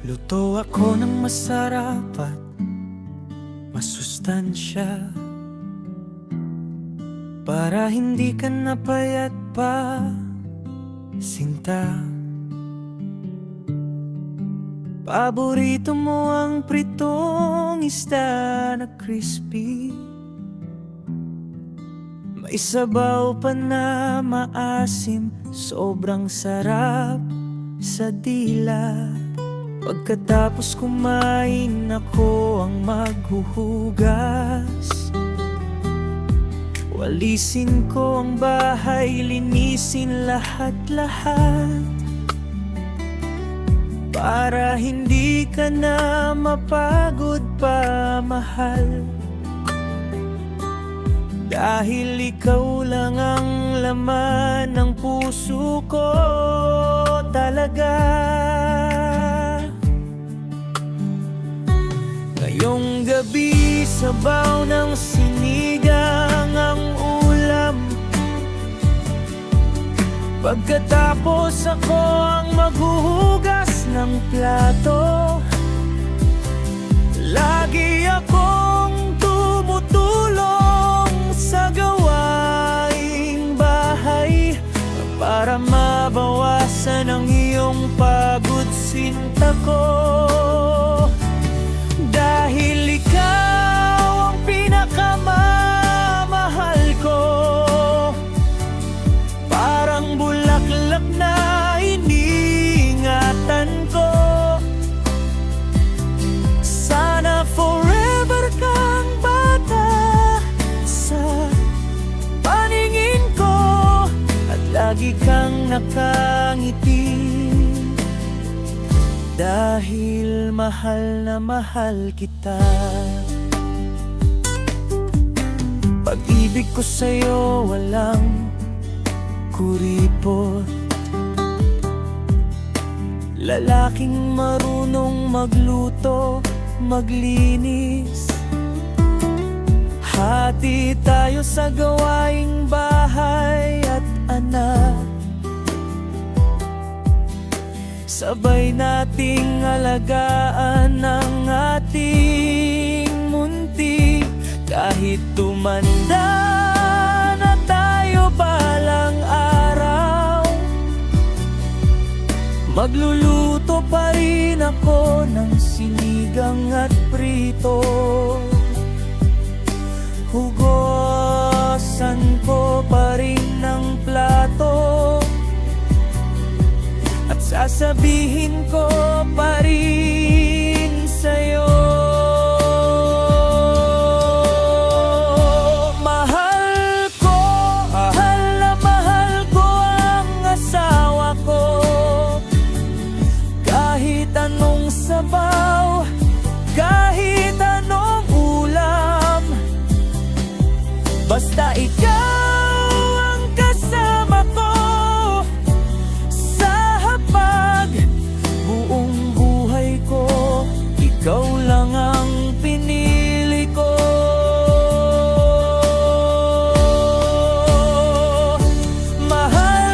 Luto ako ng masarap at masustansya, para hindi ka napayat pa, sinta. Paborito mo ang pritong isda na crispy, may sabaw pa na maasim, sobrang sarap sa dila. Pagkatapos kumain, ako ang maghuhugas. Walisin ko ang bahay, linisin lahat-lahat, para hindi ka na mapagod pa, mahal. Dahil ikaw lang ang laman ng puso ko talaga. Ngayong gabi, sabaw ng sinigang ang ulam. Pagkatapos ako ang maghuhugas ng plato. Lagi akong tumutulong sa gawaing bahay, para mabawasan ang iyong pagod, sinta ko. Dahil ikaw ang pinakamamahal ko, parang bulaklak na iniingatan ko. Sana forever kang bata sa paningin ko, at lagi kang nakangiti, dahil mahal na mahal kita. Pag-ibig ko sa'yo walang kuripot, lalaking marunong magluto, maglinis. Hati tayo sa gawaing bahay at anak, sabay nating alagaan ang ating munti. Kahit tumanda na tayo balang araw, magluluto pa rin ako ng sinigang at prito. Hugosan ko pa rin ng plato, at sasabihin ko pa rin sa'yo, mahal na mahal ko ang asawa ko. Kahit anong sabaw, kahit anong ulam, basta ikaw ang kasama ko. Buong buhay ko, ikaw lang ang pinili ko. Mahal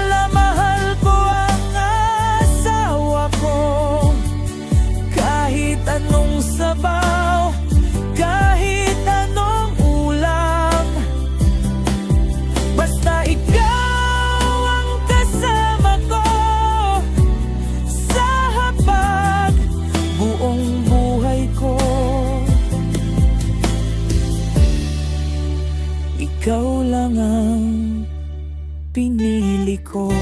na mahal ko ang asawa ko. Kahit anong sabaw, kahit anong ulam, basta ikaw ang kasama ko. Buong buhay ko, ikaw lang ang pinili ko.